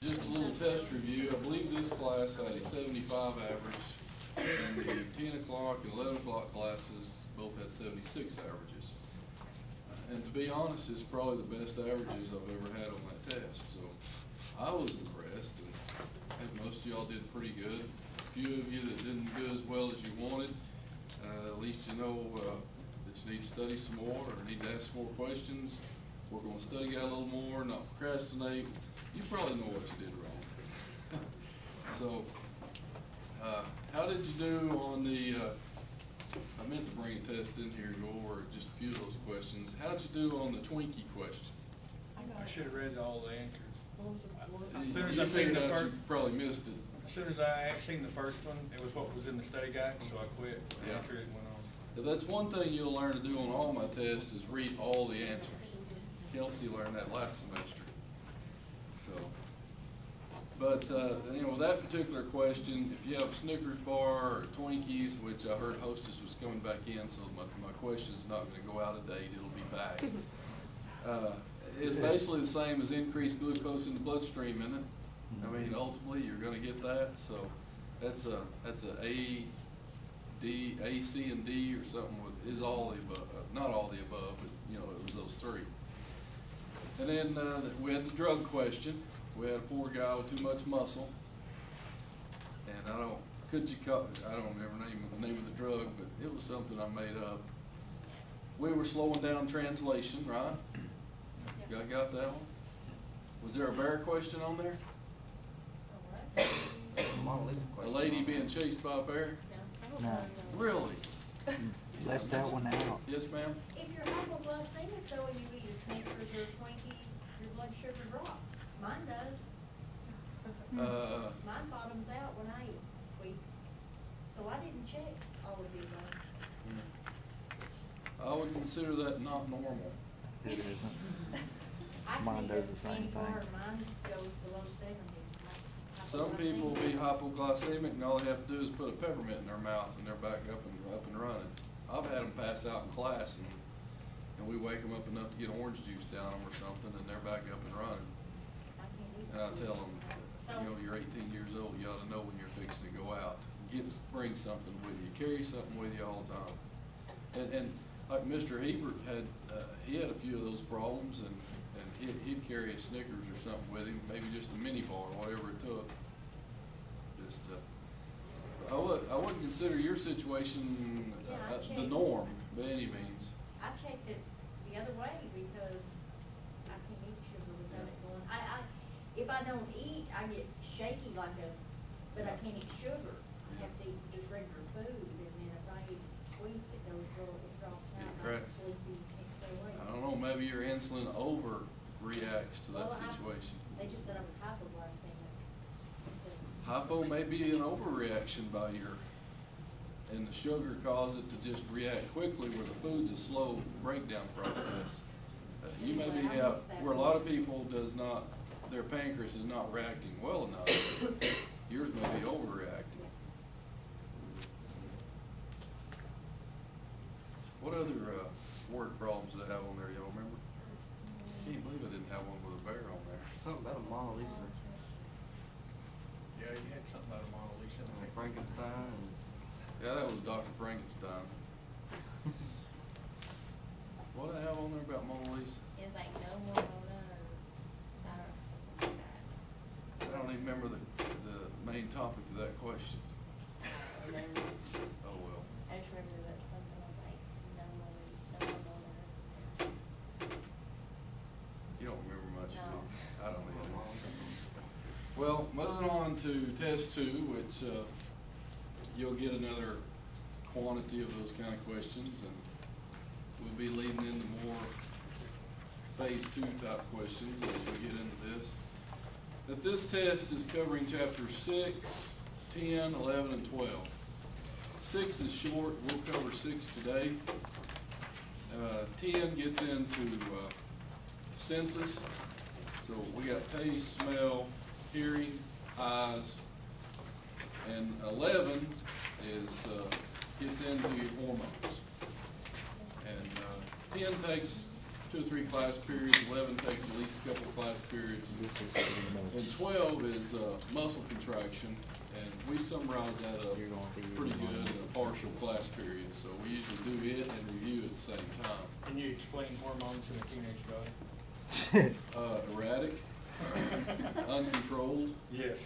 Just a little test review. I believe this class had a 75 average, and the 10 o'clock and 11 o'clock classes both had 76 averages. And to be honest, it's probably the best averages I've ever had on that test. So I was impressed, and I think most of y'all did pretty good. A few of you that didn't do as well as you wanted, at least you know that you need to study some more or need to ask more questions. We're going to study out a little more, not procrastinate. You probably know what you did wrong. So, how did you do on the, I meant to bring a test in here and go over just a few of those questions. How'd you do on the Twinkie question? I should have read all the answers. You figured out you probably missed it. As soon as I seen the first one, it was what was in the study guide, so I quit Yeah. after it went on. That's one thing you'll learn to do on all my tests is read all the answers. Kelsey learned that last semester. So, but that particular question, if you have a Snickers bar or Twinkies, which I heard Hostess was coming back in, so my question is not going to go out of date, it'll be back. It's basically the same as increased glucose in the bloodstream, isn't it? I mean, ultimately, you're going to get that. So that's a A, C, and D or something is all the above. Not all the above, but it was those three. And then we had the drug question. We had a poor guy with too much muscle, and I don't remember the name of the drug, but it was something I made up. We were slowing down translation, right? Y'all got that one? Was there a bear question on there? A lady being chased by a bear? No. Really? Left that one out. Yes, ma'am? If you're hypoglycemic though, and you eat a Snickers or Twinkies, your blood sugar drops. Mine does. Mine bottoms out when I eat sweets. So I didn't check all of the above. I would consider that not normal. It isn't. I can Mine eat does a the same candy bar, thing. mine goes below 70. Some people will be hypoglycemic and all they have to do is put a peppermint in their mouth and they're back up and running. I've had them pass out in class and we wake them up enough to get orange juice down them or something and they're back up and running. I can't eat And I tell them, So- you're 18 years old, you ought to know when you're fixing to go out. Bring something with you, carry something with you all the time. And like Mr. Hebert had, he had a few of those problems and he'd carry a Snickers or something with him, maybe just a mini bar, whatever it took. I wouldn't consider your situation the norm by any means. I checked it the other way because I can't eat sugar without it going. If I don't eat, I get shaky but I can't eat sugar. I have to eat just regular food, and then if I eat sweets, it drops out. Correct. I'm sleepy, can't stay awake. I don't know, maybe your insulin overreacts to that situation. They just said I was hypoglycemic. Hypo may be an overreaction by and the sugar causes it to just react quickly where the food's a slow breakdown process. You may be where a lot of people their pancreas is not reacting well enough. Yours may be overreacting. What other word problems did I have on there, y'all remember? Can't believe I didn't have one with a bear on there. Something about a Mona Lisa, Yeah, you had something about a Mona Lisa. and Frankenstein, and Yeah, that was Dr. Frankenstein. What did I have on there about Mona Lisa? It's like no more Mona or something like that. I don't even remember the main topic of that question. And then Oh, well. I just remember that something was like no more Mona. You don't remember much, do No. you? I don't either. Well, moving on to test 2, which you'll get another quantity of those kind of questions, and we'll be leading into more phase 2 type questions as we get into this. But this test is covering chapters 6, 10, 11, and 12. 6 is short, we'll cover 6 today. 10 gets into senses, so we got taste, smell, hearing, eyes, and 11 gets into your hormones. And 10 takes 2 or 3 class periods, 11 takes at least a couple of class periods. This is pretty And much, 12 is muscle contraction, and we summarize that up you're going to be. pretty good in a partial class period. So we usually do it and review at the same time. Can you explain hormones in a teenage body? Erratic, uncontrolled. Yes.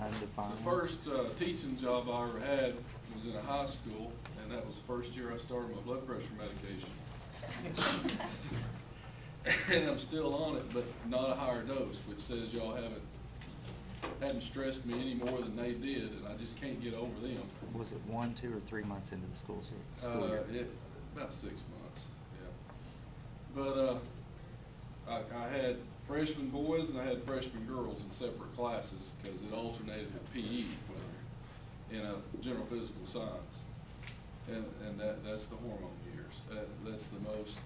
Undefined. The first teaching job I ever had was in a high school, and that was the first year I started my blood pressure medication. And I'm still on it, but not a higher dose, which says y'all hadn't stressed me any more than they did, and I just can't get over them. Was it 1, 2, or 3 months into the school year? About 6 months, yeah. But I had freshman boys and I had freshman girls in separate classes because it alternated with PE in a general physical science. And that's the hormone years. That's the most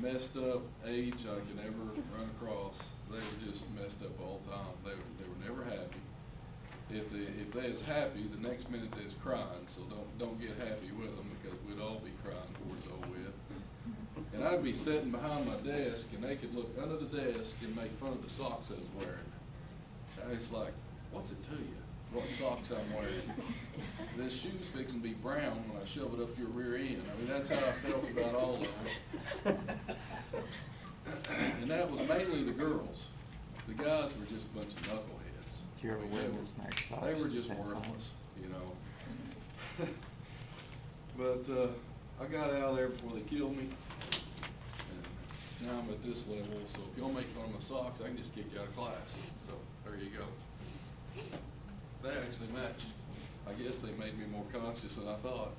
messed up age I could ever run across. They were just messed up all the time. They were never happy. If they is happy, the next minute they is crying. So don't get happy with them because we'd all be crying before it's over with. And I'd be sitting behind my desk and they could look under the desk and make fun of the socks I was wearing. And it's like, what's it to you? What socks I'm wearing? This shoe's fixing to be brown when I shove it up your rear end. I mean, that's how I felt about all of them. And that was mainly the girls. The guys were just a bunch of knuckleheads. Did you ever wear those Mac socks? They were just at that time? worthless, you know. But I got out of there before they killed me. And now I'm at this level, so if y'all make fun of my socks, I can just kick you out of class. So there you go. They actually matched. I guess they made me more conscious than I thought.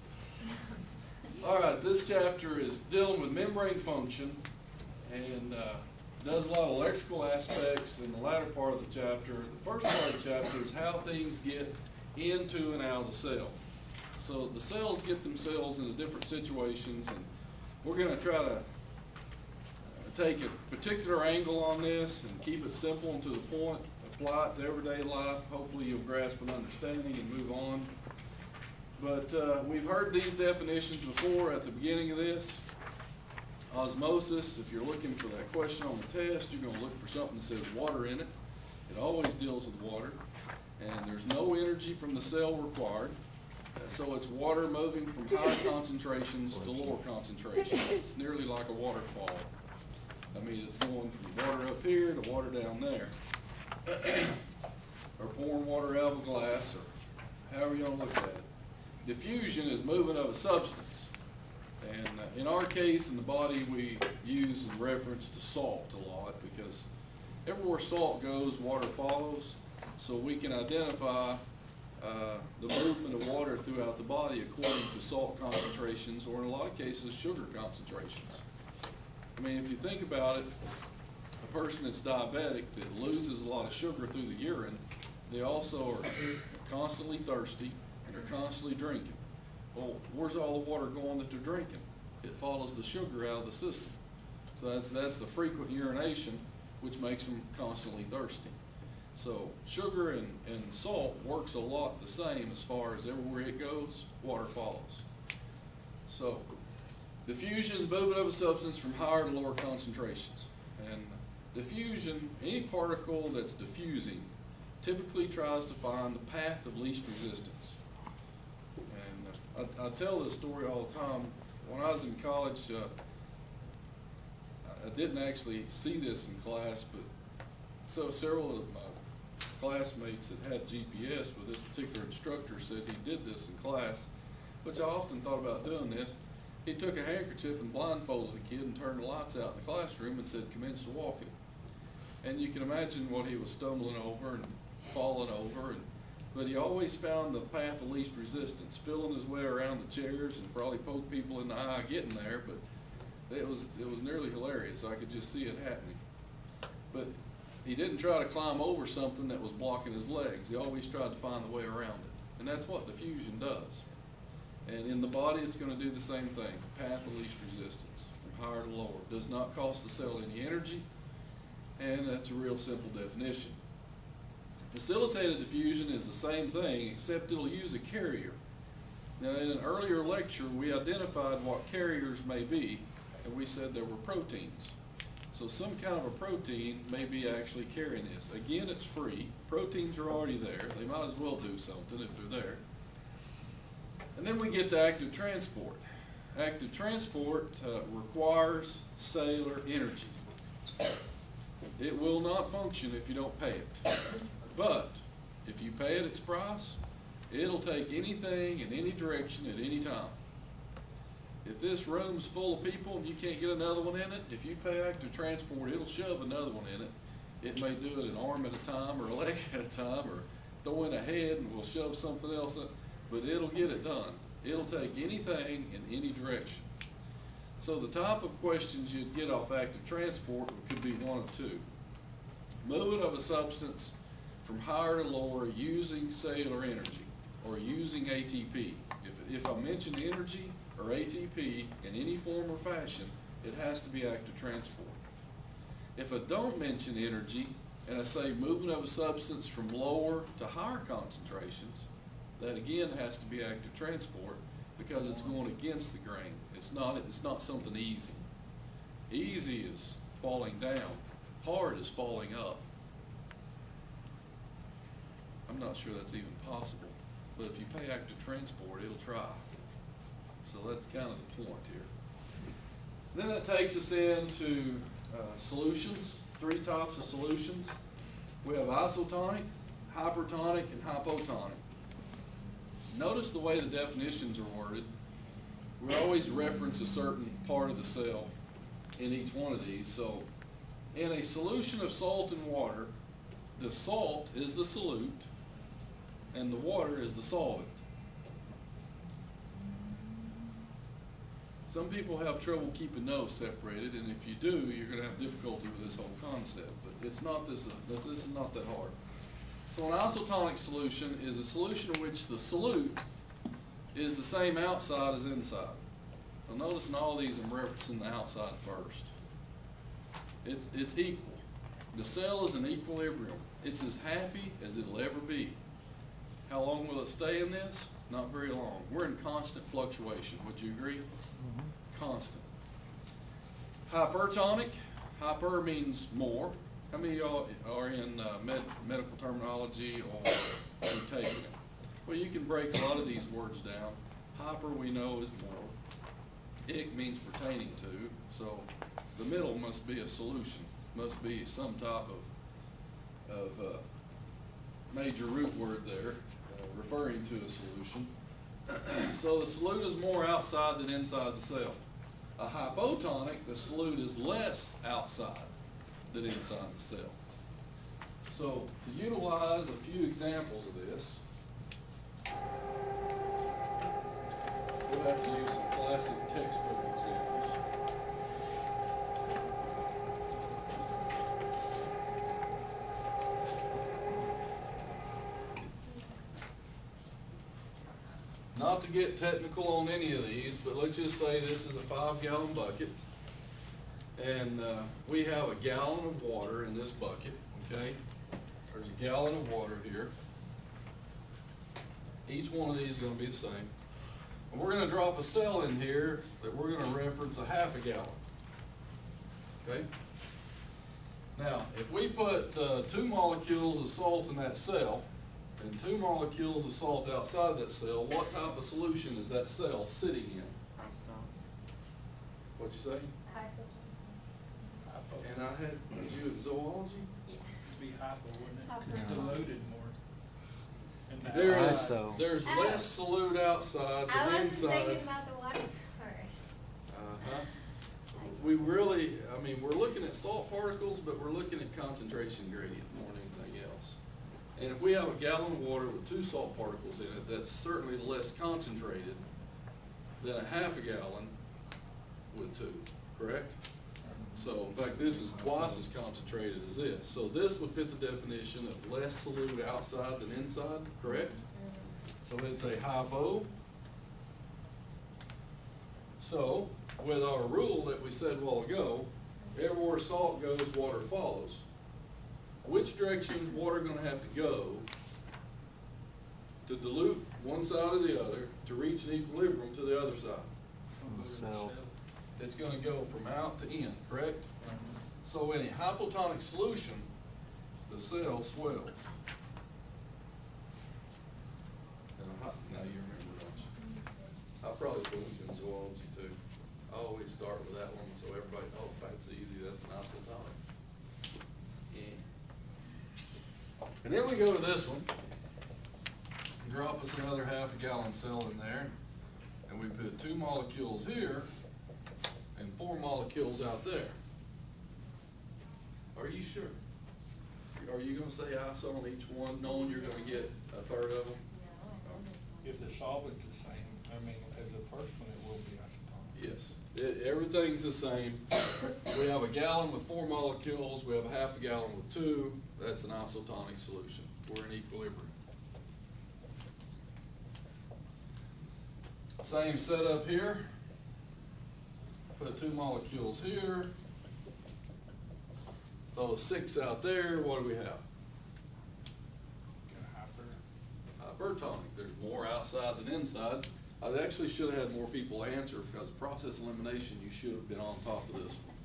All right, this chapter is dealing with membrane function and does a lot of electrical aspects in the latter part of the chapter. The first part of the chapter is how things get into and out of the cell. So the cells get themselves into different situations, and we're going to try to take a particular angle on this and keep it simple and to the point, apply it to everyday life. Hopefully you'll grasp an understanding and move on. But we've heard these definitions before at the beginning of this. Osmosis, if you're looking for that question on the test, you're going to look for something that says water in it. It always deals with water. And there's no energy from the cell required. So it's water moving from higher concentrations to lower concentrations. It's nearly like a waterfall. I mean, it's going from water up here to water down there. Or pouring water out of a glass, or however you want to look at it. Diffusion is movement of a substance. And in our case, in the body, we use in reference to salt a lot because everywhere salt goes, water follows. So we can identify the movement of water throughout the body according to salt concentrations, or in a lot of cases, sugar concentrations. I mean, if you think about it, a person that's diabetic that loses a lot of sugar through the urine, they also are constantly thirsty and they're constantly drinking. Well, where's all the water going that they're drinking? It follows the sugar out of the system. So that's the frequent urination, which makes them constantly thirsty. So sugar and salt works a lot the same as far as everywhere it goes, water follows. So diffusion is movement of a substance from higher to lower concentrations. And diffusion, any particle that's diffusing, typically tries to find the path of least resistance. And I tell this story all the time. When I was in college, I didn't actually see this in class, but so several of my classmates that had GPS, but this particular instructor said he did this in class, which I often thought about doing this. He took a handkerchief and blindfolded the kid and turned the lights out in the classroom and said, commence to walking. And you can imagine what he was stumbling over and falling over, but he always found the path of least resistance, feeling his way around the chairs and probably poked people in the eye getting there, but it was nearly hilarious. I could just see it happening. But he didn't try to climb over something that was blocking his legs. He always tried to find the way around it. And that's what diffusion does. And in the body, it's going to do the same thing, path of least resistance, from higher to lower. It does not cost the cell any energy, and that's a real simple definition. Facilitated diffusion is the same thing, except it'll use a carrier. Now, in an earlier lecture, we identified what carriers may be, and we said there were proteins. So some kind of a protein may be actually carrying this. Again, it's free. Proteins are already there. They might as well do something if they're there. And then we get to active transport. Active transport requires cellular energy. It will not function if you don't pay it. But if you pay it its price, it'll take anything in any direction at any time. If this room's full of people and you can't get another one in it, if you pay active transport, it'll shove another one in it. It may do it an arm at a time or a leg at a time, or throw in a head and we'll shove something else in, but it'll get it done. It'll take anything in any direction. So the type of questions you'd get off active transport could be one of two. Movement of a substance from higher to lower using cellular energy or using ATP. If I mention energy or ATP in any form or fashion, it has to be active transport. If I don't mention energy and I say movement of a substance from lower to higher concentrations, that again has to be active transport because it's going against the grain. It's not something easy. Easy is falling down. Hard is falling up. I'm not sure that's even possible, but if you pay active transport, it'll try. So that's kind of the point here. Then that takes us into solutions, 3 types of solutions. We have isotonic, hypertonic, and hypotonic. Notice the way the definitions are worded. We always reference a certain part of the cell in each one of these. So in a solution of salt and water, the salt is the solute and the water is the solvent. Some people have trouble keeping those separated, and if you do, you're going to have difficulty with this whole concept. But it's not this is not that hard. So an isotonic solution is a solution in which the solute is the same outside as inside. Now notice in all these I'm referencing the outside first. It's equal. The cell is in equilibrium. It's as happy as it'll ever be. How long will it stay in this? Not very long. We're in constant fluctuation. Would you agree? Constant. Hypertonic. Hyper means more. How many of y'all are in medical terminology or are taking it? Well, you can break a lot of these words down. Hyper we know is more. Ic means pertaining to. So the middle must be a solution. Must be some type of major root word there, referring to a solution. So the solute is more outside than inside the cell. A hypotonic, the solute is less outside than inside the cell. So to utilize a few examples of this, we'll have to use some classic textbook examples. Not to get technical on any of these, but let's just say this is a 5-gallon bucket. And we have a gallon of water in this bucket, okay? There's a gallon of water here. Each one of these is going to be the same. And we're going to drop a cell in here that we're going to reference a 1/2 gallon, okay? Now, if we put 2 molecules of salt in that cell, and 2 molecules of salt outside that cell, what type of solution is that cell sitting in? What'd you say? And I had you in zoology? It'd be hypo, wouldn't it? Hypo. Diluted more. There's less solute outside I than wasn't inside. thinking about the water part. Uh-huh. We really, we're looking at salt particles, but we're looking at concentration gradient more than anything else. And if we have a gallon of water with 2 salt particles in it, that's certainly less concentrated than a 1/2 gallon with 2, correct? So, in fact, this is twice as concentrated as this. So this would fit the definition of less solute outside than inside, correct? So it's a hypo. So, with our rule that we said a while ago, everywhere salt goes, water follows. Which direction is water going to have to go to dilute one side or the other to reach an equilibrium to the other side? From the cell. it's gonna go from out to in, correct? So in a hypotonic solution, the cell swells. Now you remember, don't you? I probably told you in zoology too. I always start with that one, so everybody, oh, that's easy, that's an isotonic. Yeah. And then we go to this one. Drop us another half a gallon cell in there, and we put 2 molecules here and 4 molecules out there. Are you sure? Are you gonna say iso on each one, knowing you're gonna get a third of them? If the solvent's the same, I mean, as the first one, it will be isotonic. Yes, everything's the same. We have a gallon with 4 molecules, we have a half a gallon with 2, that's an isotonic solution. We're in equilibrium. Same setup here. Put 2 molecules here. Those 6 out there, what do we have? Hypertonic. There's more outside than inside. I actually should have had more people answer because process elimination, you should have been on top of this one.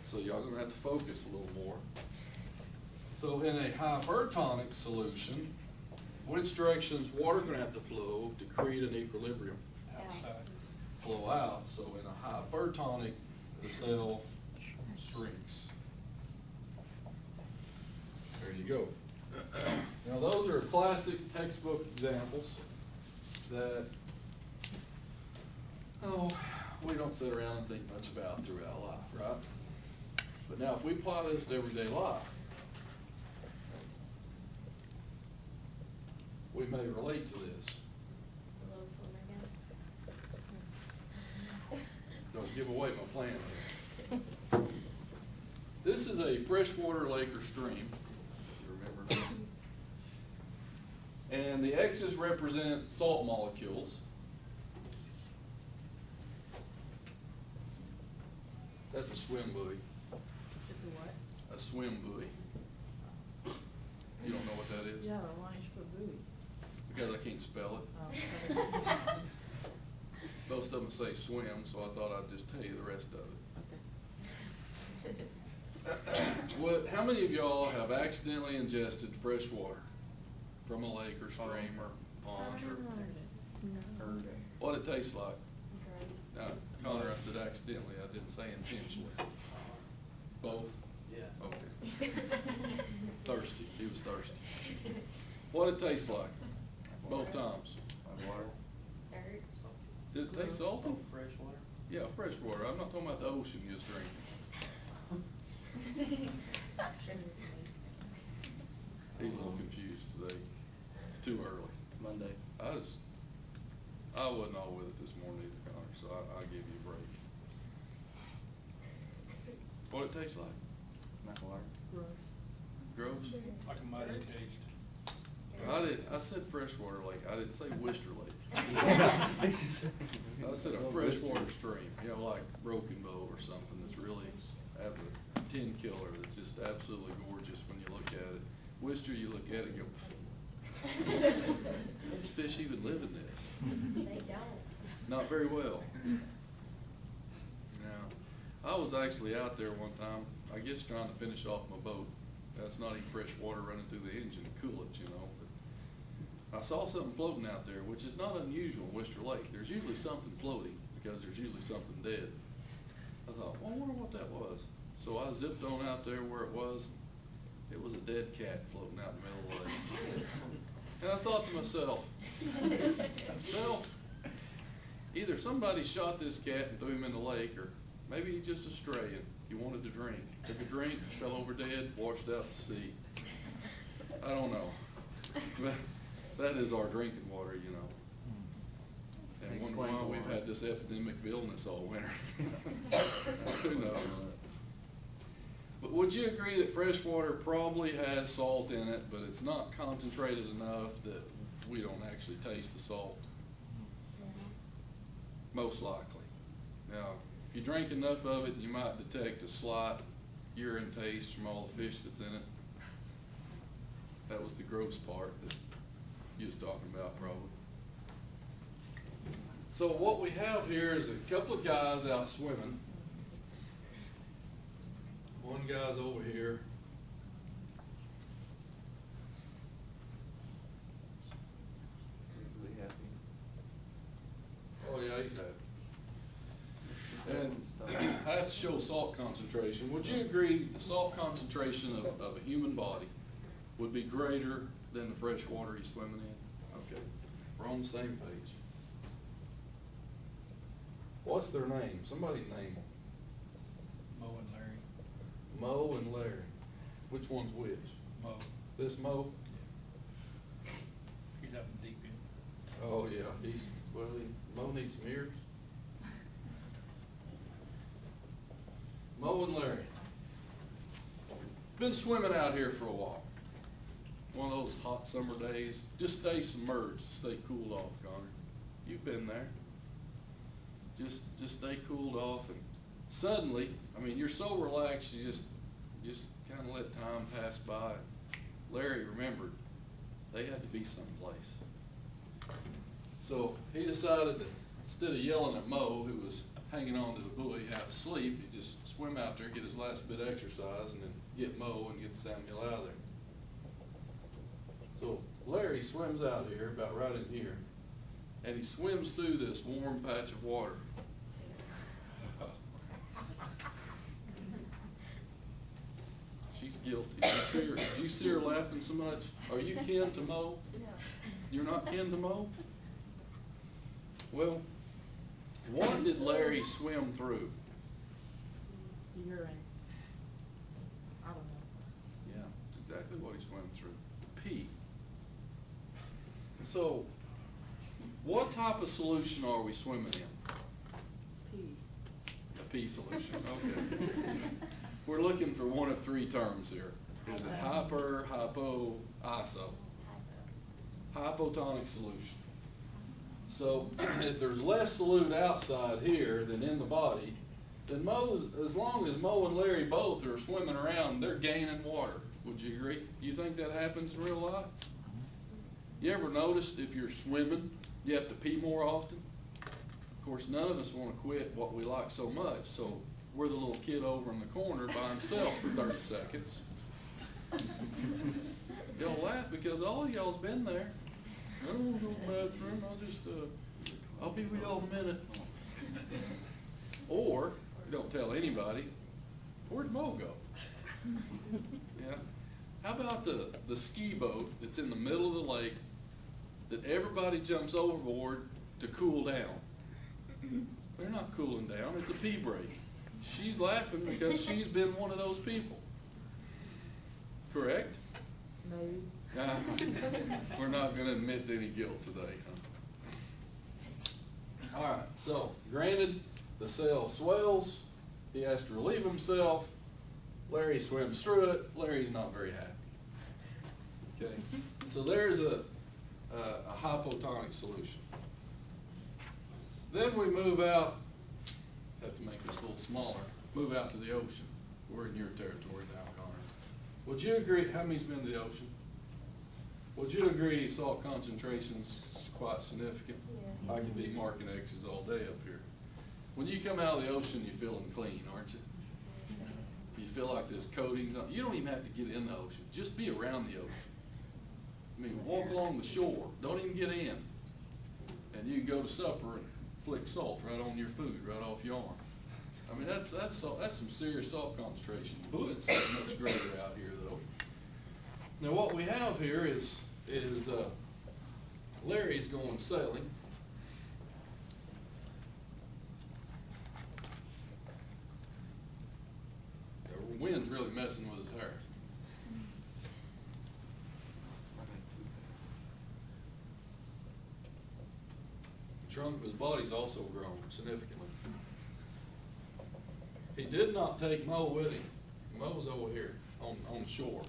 So y'all gonna have to focus a little more. So in a hypertonic solution, which direction's water gonna have to flow to create an equilibrium? Outside. Flow out. So in a hypertonic, the cell shrinks. There you go. Now those are classic textbook examples that, we don't sit around and think much about throughout life, right? But now if we apply this to everyday life, we may relate to this. Don't give away my plan here. This is a freshwater lake or stream. You remember that? And the X's represent salt molecules. That's a swim buoy. It's a what? A swim buoy. You don't know what that is? Yeah, why don't you put buoy? Because I can't spell it. Oh, Most of them say swim, so I thought I'd just tell you the rest of it. okay. How many of y'all have accidentally ingested fresh water from a lake or stream or pond or No. what it tastes like? Connor, I said accidentally, I didn't say intentionally. Both? Yeah. Okay. Thirsty, he was thirsty. What it tastes like, both times? Like water. Dirt. Did it taste salty? Oh, fresh water. Yeah, fresh water, I'm not talking about the ocean you was drinking. He's a little confused today, it's too early. Monday. I wasn't all with it this morning either, Connor, so I'll give you a break. What it tastes like? Not water. Gross? Like a muddy taste. I said freshwater lake, I didn't say Worcester Lake. I said a freshwater stream, you know, like Broken Bow or something that's really, have a 10 killer that's just absolutely gorgeous when you look at it. Worcester, you look at it and go, does fish even live in this? They don't. Not very well. Now, I was actually out there one time, I guess trying to finish off my boat. That's not even fresh water running through the engine to cool it, you know. But I saw something floating out there, which is not unusual in Worcester Lake. There's usually something floating because there's usually something dead. I thought, well, I wonder what that was. So I zipped on out there where it was. It was a dead cat floating out in the middle of the lake. And I thought to myself, either somebody shot this cat and threw him in the lake, or maybe he's just a stray and he wanted to drink. Took a drink, fell over dead, washed out to sea. I don't know. But that is our drinking water, you know. And wonder why Explain we've more. had this epidemic of illness all winter. Who knows? But would you agree that fresh water probably has salt in it, but it's not concentrated enough that we don't actually taste the salt? Most likely. Now, if you drink enough of it, you might detect a slight urine taste from all the fish that's in it. That was the gross part that you was talking about probably. So what we have here is a couple of guys out swimming, guys over here. Really happy. Oh, yeah, he's happy. And I have to show salt concentration. Would you agree the salt concentration of a human body would be greater than the fresh water he's swimming in? Okay, we're on the same page. What's their name? Somebody name them. Mo and Larry. Mo and Larry. Which one's which? Mo. This Mo? He's up in deep end. Oh, yeah, Mo needs some ears. Mo and Larry. Been swimming out here for a while. One of those hot summer days. Just stay submerged, stay cooled off, Connor. You've been there. Just stay cooled off, and suddenly, I mean, you're so relaxed, you just kind of let time pass by. Larry remembered they had to be someplace. So he decided to, instead of yelling at Mo, who was hanging on to the buoy half asleep, he'd just swim out there, get his last bit of exercise, and then get Mo and get Samuel out of there. So Larry swims out here, about right in here, and he swims through this warm patch of water. She's guilty. Did you see her laughing so much? Are you kin to Mo? You're not kin to Mo? Well, what did Larry swim through? Urine. I don't know. Yeah, that's exactly what he swam through. Pee. So, what type of solution are we swimming in? Pee. A pee solution, okay. We're looking for one of three terms here. Is it hyper, hypo, iso? Hypotonic solution. So if there's less solute outside here than in the body, then as long as Mo and Larry both are swimming around, they're gaining water. Would you agree? You think that happens in real life? You ever noticed if you're swimming, you have to pee more often? Of course, none of us want to quit what we like so much, so we're the little kid over in the corner by himself for 30 seconds. Y'all laugh because all of y'all's been there. I don't want to go to the bathroom, I'll be with y'all in a minute. Or, don't tell anybody, where'd Mo go? Yeah. How about the ski boat that's in the middle of the lake that everybody jumps overboard to cool down? They're not cooling down, it's a pee break. She's laughing because she's been one of those people. Correct? Maybe. We're not gonna admit to any guilt today, huh? All right, so granted, the cell swells, he has to relieve himself, Larry swims through it, Larry's not very happy. Okay, so there's a hypotonic solution. Then we move out, have to make this a little smaller, move out to the ocean. We're in your territory now, Connor. Would you agree, how many's been to the ocean? Would you agree salt concentration's quite significant? Yeah. I could be marking X's all day up here. When you come out of the ocean, you're feeling clean, aren't you? You feel like this coating's on. You don't even have to get in the ocean. Just be around the ocean. I mean, walk along the shore. Don't even get in. And you can go to supper and flick salt right on your food, right off your arm. I mean, that's some serious salt concentration. Buoyant's much greater out here, though. Now, what we have here is Larry's going sailing. The wind's really messing with his hair. The trunk of his body's also grown significantly. He did not take Mo with him. Mo's over here on the shore.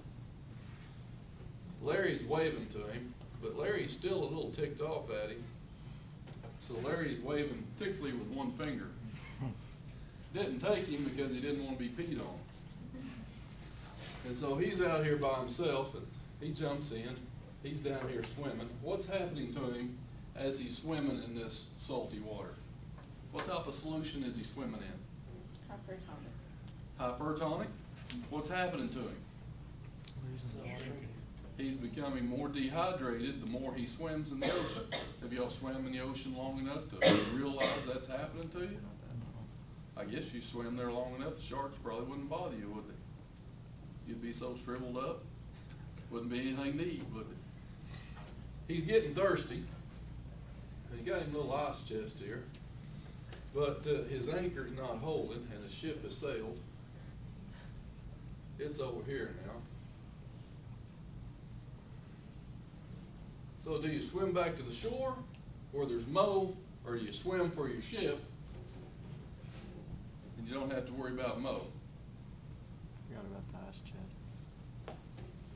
Larry's waving to him, but Larry's still a little ticked off at him. So Larry's waving thickly with one finger. Didn't take him because he didn't want to be peed on. And so he's out here by himself, and he jumps in. He's down here swimming. What's happening to him as he's swimming in this salty water? What type of solution is he swimming in? Hypertonic. Hypertonic? What's happening to him? He's becoming more dehydrated the more he swims in the ocean. Have y'all swam in the ocean long enough to realize that's happening to you? I guess you swim there long enough, the sharks probably wouldn't bother you, would they? You'd be so shriveled up, wouldn't be anything to eat, would it? He's getting thirsty. He got him a little ice chest here, but his anchor's not holding and his ship has sailed. It's over here now. So do you swim back to the shore where there's Mo, or do you swim for your ship and you don't have to worry about Mo? Forgot about the ice chest.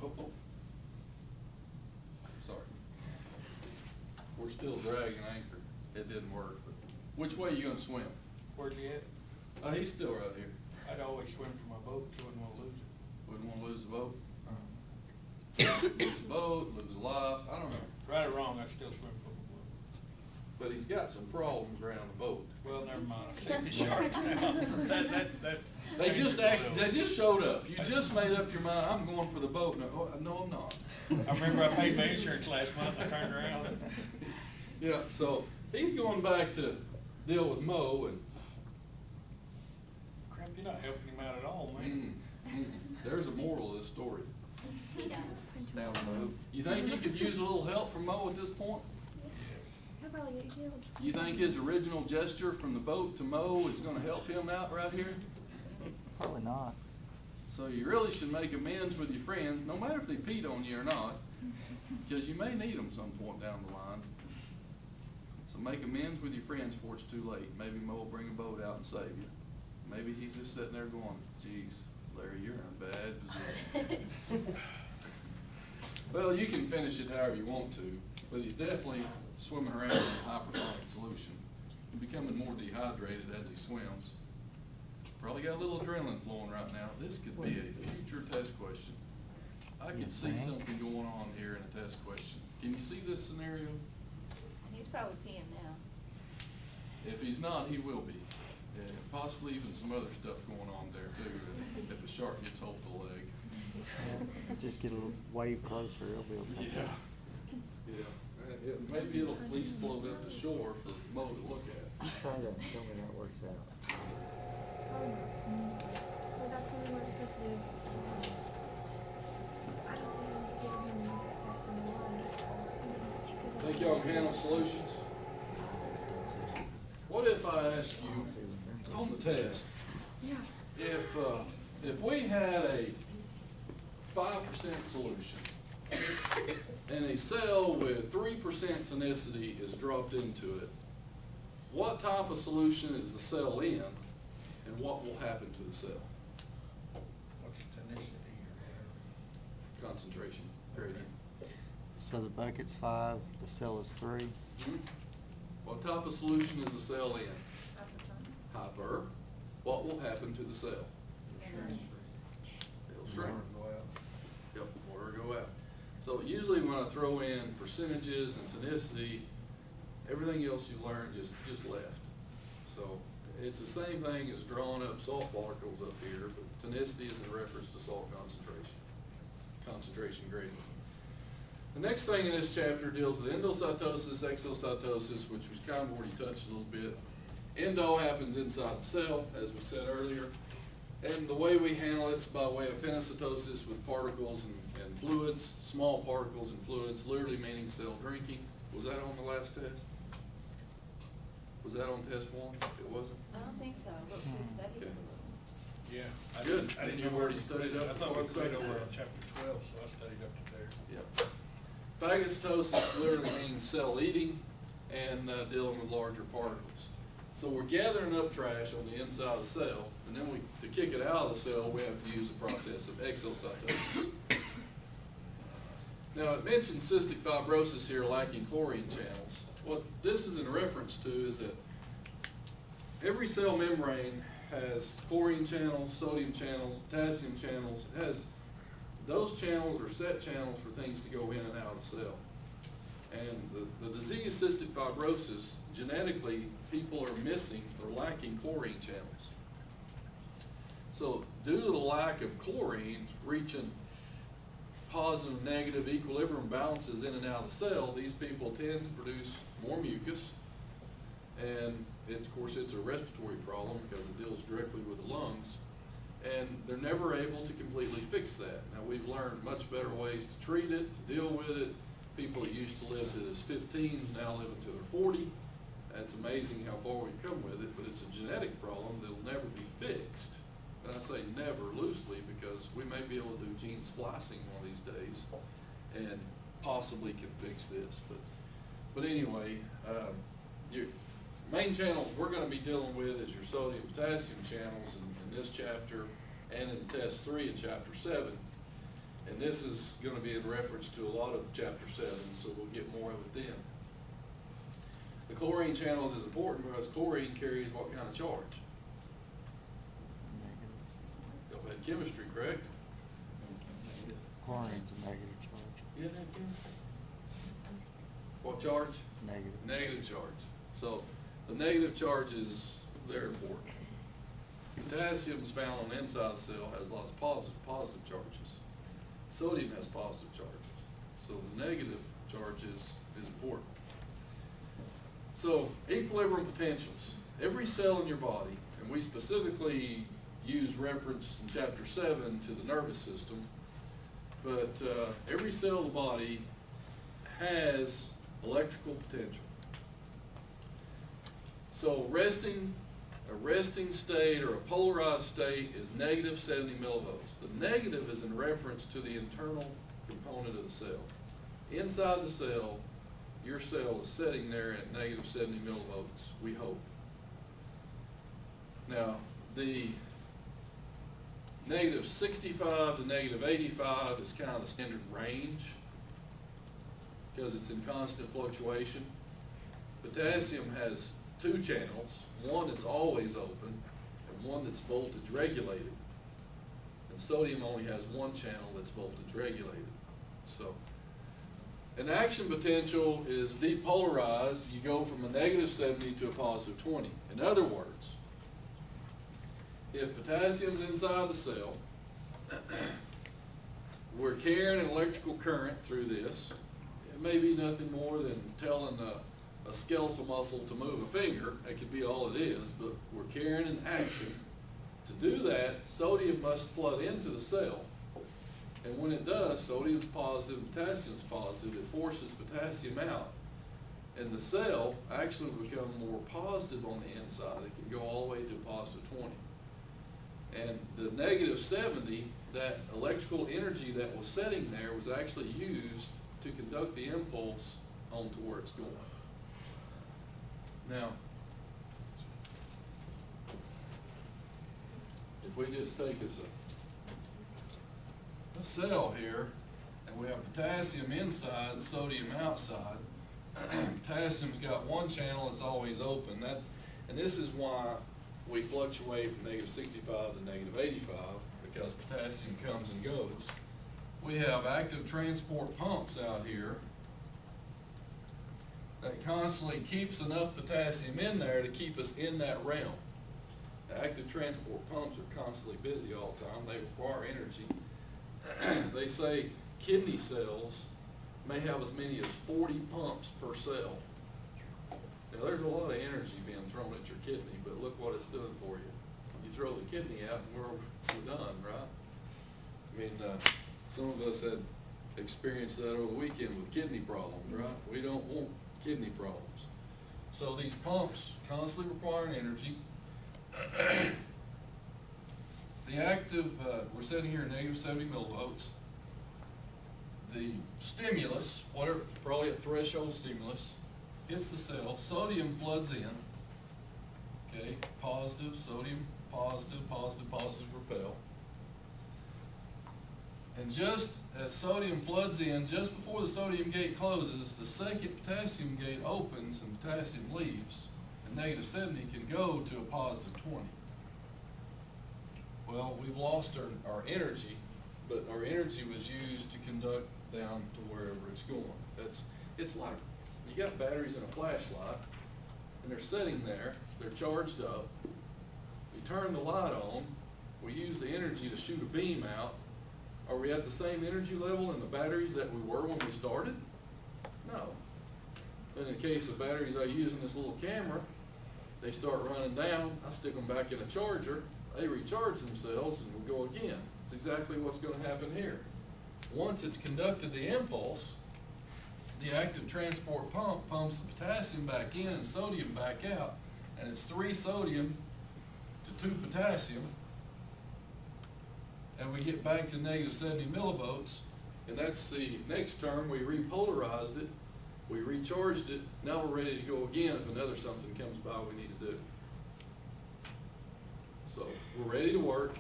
Oh. Sorry. We're still dragging anchor. It didn't work. But which way are you gonna swim? Where's he at? He's still right here. I'd always swim for my boat, so I wouldn't wanna lose it. Wouldn't wanna lose the boat. Lose the boat, lose a life, I don't know. Right or wrong, I still swim for my boat. But he's got some problems around the boat. Well, never mind, I see the sharks now. That. They just showed up. You just made up your mind, I'm going for the boat. No, I'm not. I remember I paid my insurance last month, I turned around. Yeah, so he's going back to deal with Mo and Crap, you're not helping him out at all, man. there's a moral of this story. Down the road. You think he could use a little help from Mo at this point? He'll probably get killed. You think his original gesture from the boat to Mo is gonna help him out right here? Probably not. So you really should make amends with your friends, no matter if they peed on you or not, because you may need them some point down the line. So make amends with your friends before it's too late. Maybe Mo will bring a boat out and save you. Maybe he's just sitting there going, geez, Larry, you're in a bad position. Well, you can finish it however you want to, but he's definitely swimming around in a hypersonic solution. He's becoming more dehydrated as he swims. Probably got a little adrenaline flowing right now. This could be a future test question. I can see something going on here in a test question. Can you see this scenario? He's probably peeing now. If he's not, he will be. And possibly even some other stuff going on there too, if a shark gets hold of the leg. Just get a little wave closer, it'll be okay. Yeah. Maybe it'll fleece float up the shore for Mo to look at. Try to tell me that works out. But that's really what it's supposed to do. I don't see him getting him fast in the water. Think y'all can handle solutions? What if I ask you on the test, Yeah. if we had a 5% solution and a cell with 3% tonicity is dropped into it, what type of solution is the cell in and what will happen to the cell? What's the tenacity or Concentration gradient. So the bucket's 5, the cell is 3. What type of solution is the cell in? Hyper. What will happen to the cell? It'll shrink. Yep, water go out. So usually when I throw in percentages and tonicity, everything else you learned just left. So it's the same thing as drawing up salt particles up here, but tonicity is in reference to salt concentration gradient. The next thing in this chapter deals with endocytosis, exocytosis, which we've kind of already touched a little bit. Endo happens inside the cell, as we said earlier. And the way we handle it's by way of penocytosis with particles and fluids, small particles and fluids, literally meaning cell drinking. Was that on the last test? Was that on test 1? It wasn't? I don't think so, but we studied Okay. it a little. Yeah. Good. I didn't You've know already where- studied up I thought we before studied the over second. on chapter 12, so I studied up to there. Yep. Phagocytosis literally means cell eating and dealing with larger particles. So we're gathering up trash on the inside of the cell, and then to kick it out of the cell, we have to use the process of exocytosis. Now, it mentions cystic fibrosis here lacking chlorine channels. What this is in reference to is that every cell membrane has chlorine channels, sodium channels, potassium channels. It has those channels are set channels for things to go in and out of the cell. And the disease cystic fibrosis, genetically, people are missing or lacking chlorine channels. So due to the lack of chlorine reaching positive, negative equilibrium balances in and out of the cell, these people tend to produce more mucus. And of course, it's a respiratory problem because it deals directly with the lungs. And they're never able to completely fix that. Now, we've learned much better ways to treat it, to deal with it. People that used to live to their 15s now live until they're 40. It's amazing how far we've come with it, but it's a genetic problem that'll never be fixed. And I say never loosely because we may be able to do gene splicing one of these days and possibly can fix this. But anyway, your main channels we're going to be dealing with is your sodium potassium channels in this chapter and in test 3 in chapter 7. And this is going to be in reference to a lot of chapter 7, so we'll get more of it then. The chlorine channels is important because chlorine carries what kind of charge? Y'all had chemistry, correct? Chlorine's a negative charge. You had that chemistry? What charge? Negative. Negative charge. So the negative charges, they're important. Potassium is found on the inside of the cell, has lots of positive charges. Sodium has positive charges. So the negative charge is important. So equilibrium potentials. Every cell in your body, and we specifically use reference in chapter 7 to the nervous system, but every cell of the body has electrical potential. So a resting state or a polarized state is negative 70 millivolts. The negative is in reference to the internal component of the cell. Inside the cell, your cell is sitting there at negative 70 millivolts, we hope. Now, the negative 65 to negative 85 is kind of the standard range because it's in constant fluctuation. Potassium has two channels, one that's always open and one that's voltage regulated. And sodium only has one channel that's voltage regulated. So, an action potential is depolarized. You go from a negative 70 to a positive 20. In other words, if potassium's inside the cell, we're carrying an electrical current through this. It may be nothing more than telling a skeletal muscle to move a finger. That could be all it is, but we're carrying an action. To do that, sodium must flood into the cell. And when it does, sodium's positive and potassium's positive. It forces potassium out. And the cell actually will become more positive on the inside. It can go all the way to a positive 20. And the negative 70, that electrical energy that was sitting there was actually used to conduct the impulse on to where it's going. Now, if we just take a cell here, and we have potassium inside and sodium outside, potassium's got one channel that's always open. And this is why we fluctuate from negative 65 to negative 85, because potassium comes and goes. We have active transport pumps out here that constantly keeps enough potassium in there to keep us in that realm. The active transport pumps are constantly busy all the time. They require energy. They say kidney cells may have as many as 40 pumps per cell. Now, there's a lot of energy being thrown at your kidney, but look what it's doing for you. You throw the kidney out and we're done, right? I mean, some of us had experienced that over the weekend with kidney problems, right? We don't want kidney problems. So these pumps constantly requiring energy. The active, we're sitting here at negative 70 millivolts. The stimulus, whatever, probably a threshold stimulus, hits the cell. Sodium floods in. Okay, positive, sodium, positive, positive, positive repel. And just as sodium floods in, just before the sodium gate closes, the second potassium gate opens and potassium leaves. And negative 70 can go to a positive 20. Well, we've lost our energy, but our energy was used to conduct down to wherever it's going. It's like you got batteries in a flashlight, and they're sitting there, they're charged up. You turn the light on, we use the energy to shoot a beam out. Are we at the same energy level in the batteries that we were when we started? No. In the case of batteries I use in this little camera, they start running down, I stick them back in a charger, they recharge themselves, and we go again. It's exactly what's gonna happen here. Once it's conducted the impulse, the active transport pump pumps the potassium back in and sodium back out, and it's 3 sodium to 2 potassium, and we get back to negative 70 millivolts, and that's the next term. We repolarized it, we recharged it, now we're ready to go again if another something comes by we need to do. So we're ready to work,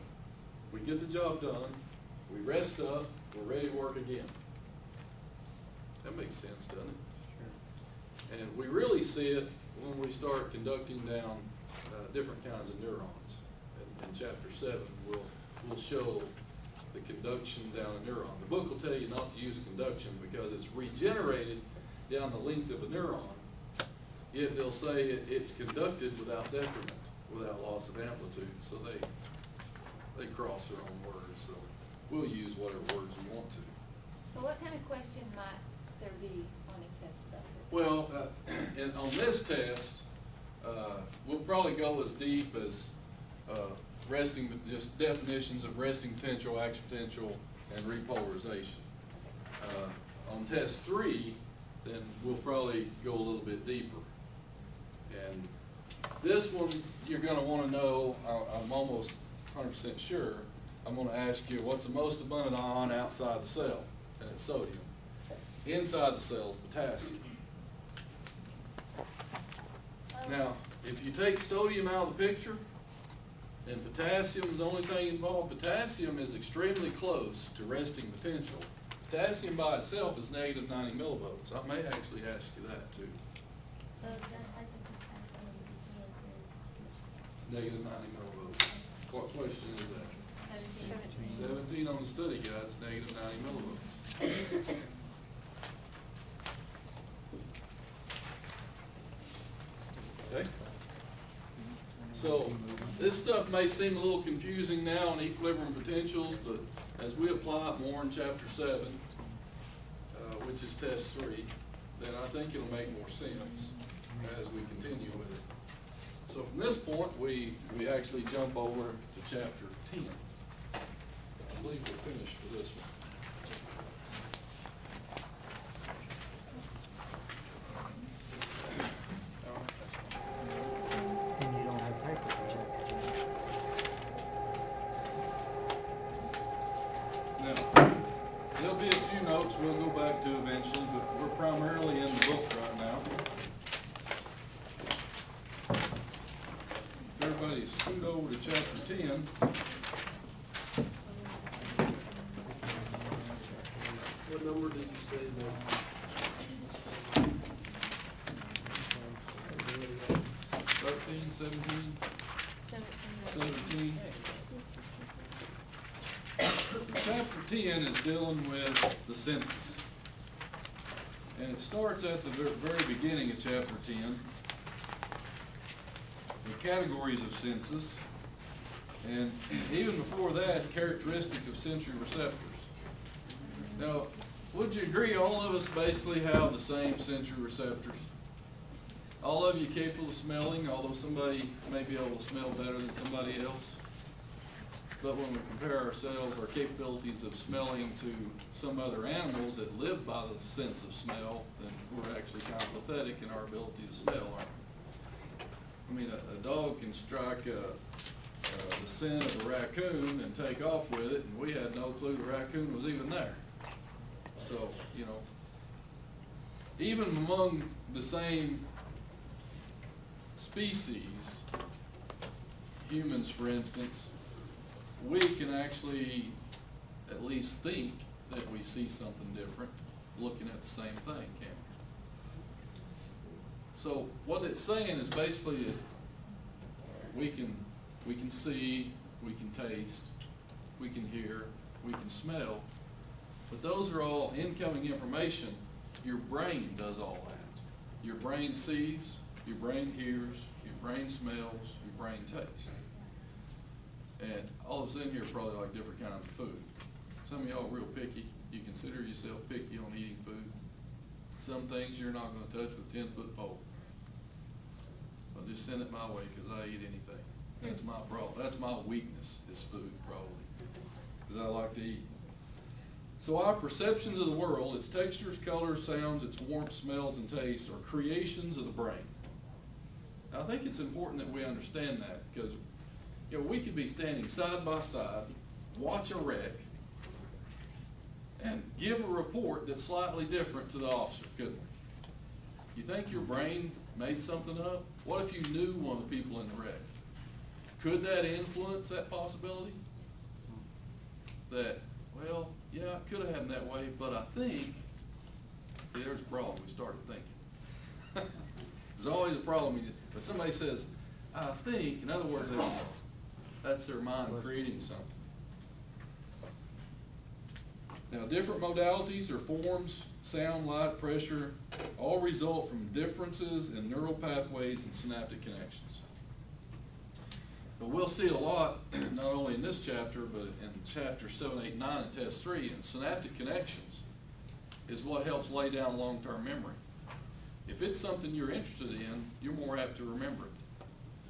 we get the job done, we rest up, we're ready to work again. That makes sense, doesn't it? And we really see it when we start conducting down different kinds of neurons. In chapter 7, we'll show the conduction down a neuron. The book will tell you not to use conduction because it's regenerated down the length of a neuron, yet they'll say it's conducted without detriment, without loss of amplitude, so they cross their own words, so we'll use whatever words we want to. So what kind of question might there be on a test about this? Well, and on this test, we'll probably go as deep as resting, just definitions of resting potential, action potential, and repolarization. On test 3, then we'll probably go a little bit deeper. And this one, you're gonna wanna know, I'm almost 100% sure, I'm gonna ask you, what's the most abundant ion outside the cell? And it's sodium. Inside the cell is potassium. Now, if you take sodium out of the picture, and potassium is the only thing involved, potassium is extremely close to resting potential. Potassium by itself is negative 90 millivolts. I may actually ask you that too. So is that like the Negative 90 millivolts. What question is that? 17 on the study guide is negative 90 millivolts. Okay? So, this stuff may seem a little confusing now on equilibrium potentials, but as we apply it more in chapter 7, which is test 3, then I think it'll make more sense as we continue with it. So from this point, we actually jump over to chapter 10. I believe we're finished with this one. And you don't have paper for chapter 10. Now, there'll be a few notes we'll go back to eventually, but we're primarily in the book right now. If everybody scoot over to chapter 10. What number did you say that? 13, 17, 17. Chapter 10 is dealing with the census. And it starts at the very beginning of chapter 10. The categories of census. And even before that, characteristic of sensory receptors. Now, would you agree all of us basically have the same sensory receptors? All of you capable of smelling, although somebody may be able to smell better than somebody else. But when we compare ourselves, our capabilities of smelling to some other animals that live by the sense of smell, then we're actually kind of pathetic in our ability to smell, aren't we? I mean, a dog can strike the scent of a raccoon and take off with it, and we had no clue the raccoon was even there. So, you know, even among the same species, humans for instance, we can actually at least think that we see something different looking at the same thing, can't we? So what it's saying is basically that we can see, we can taste, we can hear, we can smell, but those are all incoming information. Your brain does all that. Your brain sees, your brain hears, your brain smells, your brain tastes. And all of us in here probably like different kinds of food. Some of y'all real picky. You consider yourself picky on eating food. Some things you're not gonna touch with a 10-foot pole. I'll just send it my way, cause I eat anything. That's my problem. That's my weakness, is food probably, cause I like to eat. So our perceptions of the world, its textures, colors, sounds, its warmth, smells, and taste are creations of the brain. Now, I think it's important that we understand that, because, you know, we could be standing side by side, watch a wreck, and give a report that's slightly different to the officer, couldn't we? You think your brain made something up? What if you knew one of the people in the wreck? Could that influence that possibility? That, well, yeah, it could have happened that way, but I think, there's a problem, we started thinking. There's always a problem, but somebody says, I think, in other words, that's their mind creating something. Now, different modalities or forms, sound, light, pressure, all result from differences in neural pathways and synaptic connections. But we'll see a lot, not only in this chapter, but in chapter 7, 8, 9, and test 3, and synaptic connections is what helps lay down long-term memory. If it's something you're interested in, you're more apt to remember it.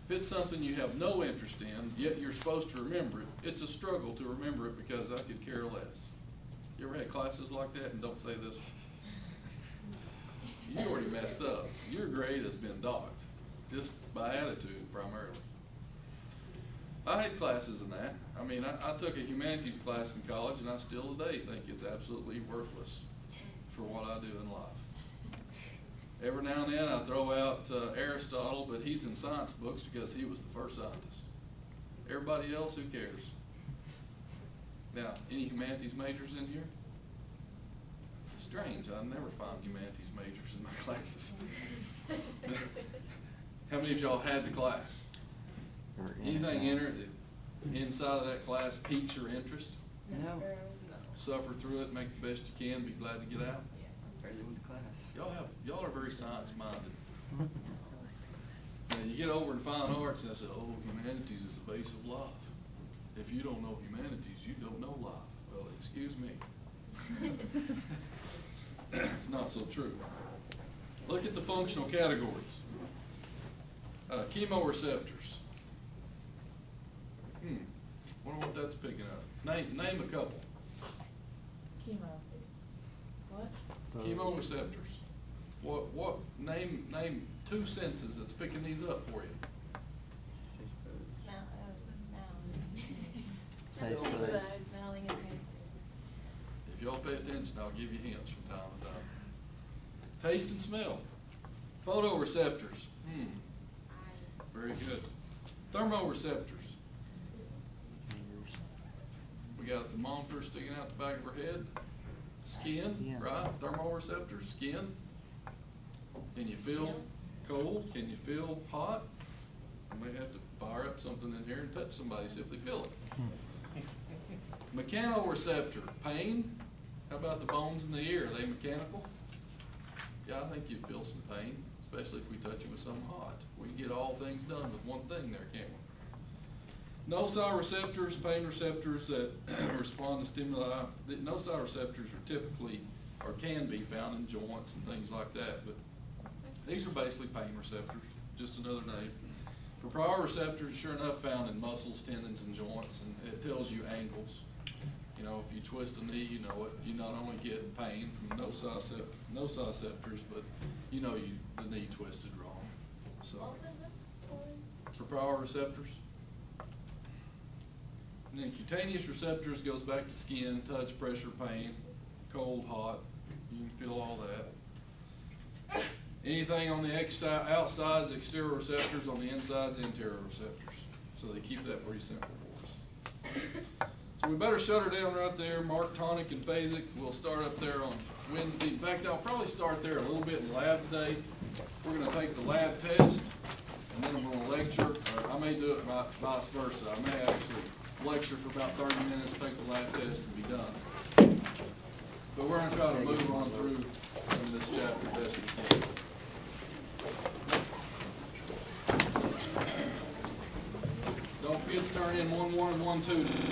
If it's something you have no interest in, yet you're supposed to remember it, it's a struggle to remember it because I could care less. You ever had classes like that? And don't say this one. You already messed up. Your grade has been docked, just by attitude primarily. I had classes in that. I mean, I took a humanities class in college, and I still today think it's absolutely worthless for what I do in life. Every now and then I throw out Aristotle, but he's in science books because he was the first scientist. Everybody else, who cares? Now, any humanities majors in here? Strange, I never find humanities majors in my classes. How many of y'all had the class? Anything inside of that class piques your interest? No. Suffer through it, make the best you can, be glad to get out? Barely went to class. Y'all are very science-minded. Now, you get over in fine arts and I say, oh, humanities is the base of life. If you don't know humanities, you don't know life. Well, excuse me. It's not so true. Look at the functional categories. Chemoreceptors. Wonder what that's picking up. Name a couple. Chemo. What? Chemoreceptors. What, name 2 senses that's picking these up for you. Taste buds. Smelling and tasting. If y'all pay attention, I'll give you hints from time to time. Taste and smell. Photoreceptors. Very good. Thermoreceptors. We got a thermometer sticking out the back of her head. Skin, right? Thermoreceptors, skin. Can you feel cold? Can you feel hot? You may have to fire up something in here and touch somebody, see if they feel it. Mechanoreceptor, pain. How about the bones in the ear? Are they mechanical? Yeah, I think you'd feel some pain, especially if we touch you with something hot. We can get all things done with one thing there, can't we? Nociceptors, pain receptors that respond to stimuli. The nociceptors are typically, or can be found in joints and things like that, but these are basically pain receptors, just another name. Proprioceptors, sure enough, found in muscles, tendons, and joints, and it tells you angles. You know, if you twist a knee, you know it. You not only get pain from nociceptors, but you know the knee twisted wrong. So, proprioceptors. And then cutaneous receptors goes back to skin, touch, pressure, pain, cold, hot. You can feel all that. Anything on the outside's exterior receptors, on the inside's interior receptors. So they keep that pretty simple for us. So we better shut her down right there. Mark, tonic, and phasic. We'll start up there on Wednesday. In fact, I'll probably start there a little bit in lab today. We're going to take the lab test, and then I'm going to lecture. Or I may do it vice versa. I may actually lecture for about 30 minutes, take the lab test, and be done. But we're going to try to move on through some of this chapter best we can. Don't forget to turn turn in 1-1 and 1-2.